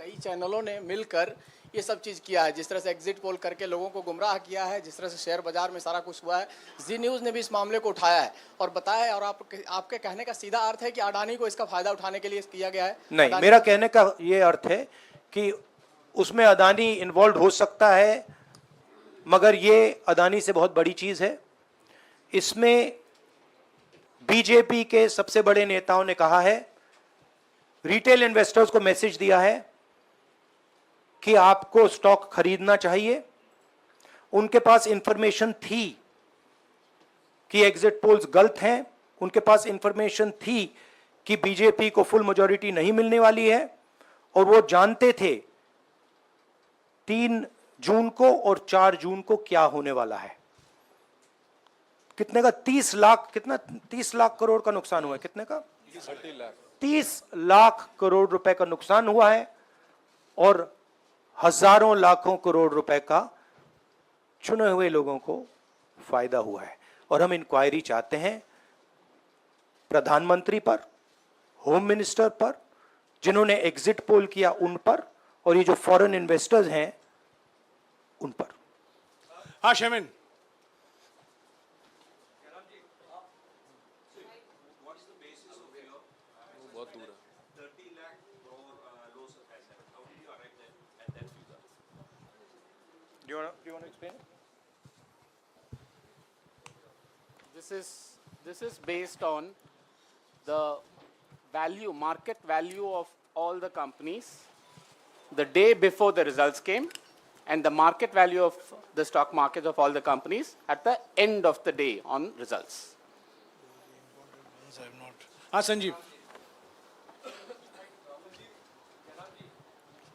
कई चैनलों ने मिलकर ये सब चीज़ किया है, जिस तरह से एग्जिट पोल करके लोगों को गुमराह किया है, जिस तरह से शेयर बाजार में सारा कुछ हुआ है। जी न्यूज़ ने भी इस मामले को उठाया है और बताया है, और आपके कहने का सीधा अर्थ है कि अडानी को इसका फायदा उठाने के लिए किया गया है? नहीं, मेरा कहने का ये अर्थ है कि उसमें अडानी इन्वॉल्व हो सकता है, मगर ये अडानी से बहुत बड़ी चीज है। इसमें बीजेपी के सबसे बड़े नेताओं ने कहा है, रिटेल इन्वेस्टर्स को मैसेज दिया है कि आपको स्टॉक खरीदना चाहिए। उनके पास इंफॉर्मेशन थी कि एग्जिट पोल्स गलत हैं, उनके पास इंफॉर्मेशन थी कि बीजेपी को फुल मेजॉरिटी नहीं मिलने वाली है, और वो जानते थे 3 जून को और 4 जून को क्या होने वाला है। कितने का? 30 लाख, कितना 30 लाख करोड़ का नुकसान हुआ है। कितने का? 30 लाख करोड़ रुपए का नुकसान हुआ है, और हजारों लाखों करोड़ रुपए का चुने हुए लोगों को फायदा हुआ है। और हम इंक्वायरी चाहते हैं प्रधानमंत्री पर, होम मिनिस्टर पर, जिन्होंने एग्जिट पोल किया उन पर, और ये जो फॉरेन इन्वेस्टर्स हैं उन पर। हाँ शेमिन, बहुत दूर है। Do you want to explain? This is based on the value, market value of all the companies the day before the results came, and the market value of the stock market of all the companies at the end of the day on results. हाँ संजीव,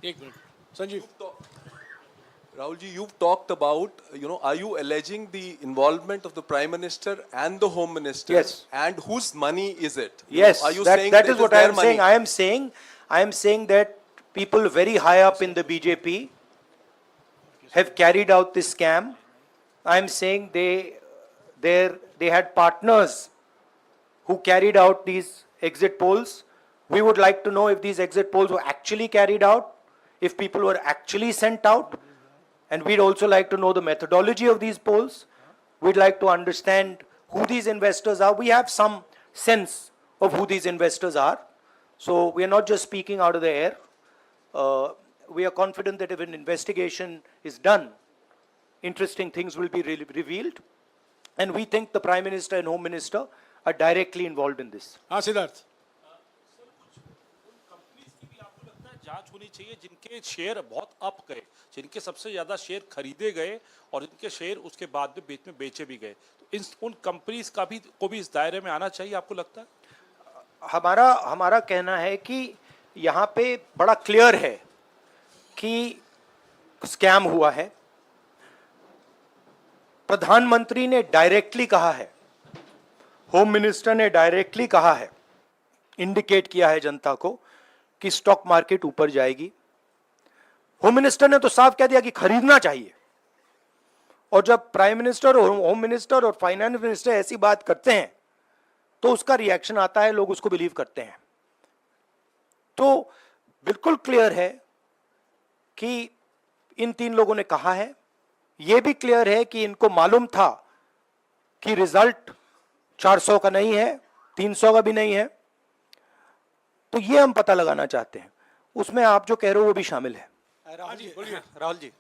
एक minute Sanjeev. Rahul ji, you've talked about, are you alleging the involvement of the Prime Minister and the Home Minister? Yes. And whose money is it? Yes, Are you that saying is it what I their am money? saying. I am saying that people very high up in the BJP have carried out this scam. I am saying they had partners who carried out these exit polls. We would like to know if these exit polls were actually carried out, if people were actually sent out, and we'd also like to know the methodology of these polls. We'd like to understand who these investors are. We have some sense of who these investors are. So we are not just speaking out of the air. We are confident that if an investigation is done, interesting things will be revealed. And we think the Prime Minister and Home Minister are directly involved in this. हाँ सिद्धार्थ, जांच होनी चाहिए जिनके share बहुत up गए, जिनके सबसे ज्यादा शेयर खरीदे गए और जिनके शेयर उसके बाद में बीच में बेचे भी गए, तो उन कंपनीज का भी को भी इस दायरे में आना चाहिए, आपको लगता है? हमारा कहना है कि यहाँ पे बड़ा क्लियर है कि स्कैम हुआ है। प्रधानमंत्री ने डायरेक्टली कहा है, होम मिनिस्टर ने डायरेक्टली कहा है, इंडिकेट किया है जनता को कि स्टॉक मार्केट ऊपर जाएगी। होम मिनिस्टर ने तो साफ कह दिया कि खरीदना चाहिए। और जब प्राइम मिनिस्टर और होम मिनिस्टर और फाइनेंस मिनिस्टर ऐसी बात करते हैं तो उसका रिएक्शन आता है, लोग उसको बिलीव करते हैं। तो बिल्कुल क्लियर है कि इन 3 लोगों ने कहा है। यह भी क्लियर है कि इनको मालूम था कि रिजल्ट 400 का नहीं है, 300 का भी नहीं है। तो ये हम पता लगाना चाहते हैं, उसमें आप जो कह रहे हो वो भी शामिल है। राहुल जी,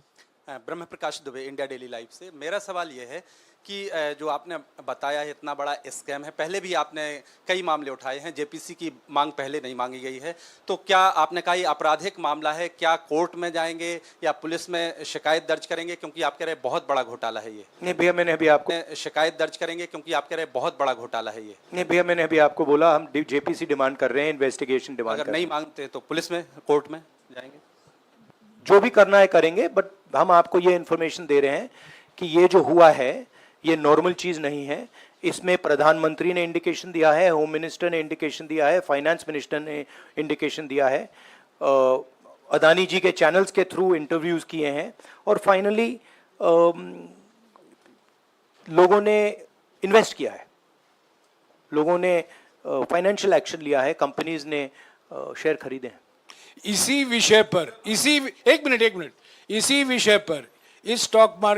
ब्रह्म प्रकाश दुबे, इंडिया डेली लाइव से। मेरा सवाल ये है कि जो आपने बताया है इतना बड़ा स्कैम है, पहले भी आपने कई मामले उठाए हैं, जेपीसी की मांग पहले नहीं मांगी गई है, तो क्या आपने कहा ये आपराधिक मामला है, क्या कोर्ट में जाएंगे या पुलिस में शिकायत दर्ज करेंगे, क्योंकि आप कह रहे बहुत बड़ा घोटाला है ये? नहीं भैया, मैंने अभी आपको शिकायत दर्ज करेंगे क्योंकि आप कह रहे बहुत बड़ा घोटाला है ये? नहीं भैया, मैंने अभी आपको बोला हम जेपीसी डिमांड कर रहे हैं, इन्वेस्टिगेशन डिमांड। अगर नहीं मांगते तो पुलिस में, कोर्ट में जाएंगे? जो भी करना है करेंगे, बट हम आपको ये इंफॉर्मेशन दे रहे हैं कि ये जो हुआ है ये नॉर्मल चीज नहीं है। इसमें प्रधानमंत्री ने इंडिकेशन दिया है, होम मिनिस्टर ने इंडिकेशन दिया है, फाइनेंस मिनिस्टर ने इंडिकेशन दिया है, अदानी जी के चैनल्स के थ्रू इंटरव्यूज किए हैं, और फाइनली लोगों ने इन्वेस्ट किया है, लोगों ने फाइनेंशियल एक्शन लिया है, कंपनीज ने शेयर खरीदे हैं। इसी विषय पर इसी एक मिनट इसी विषय पर इस स्टॉक मार्केट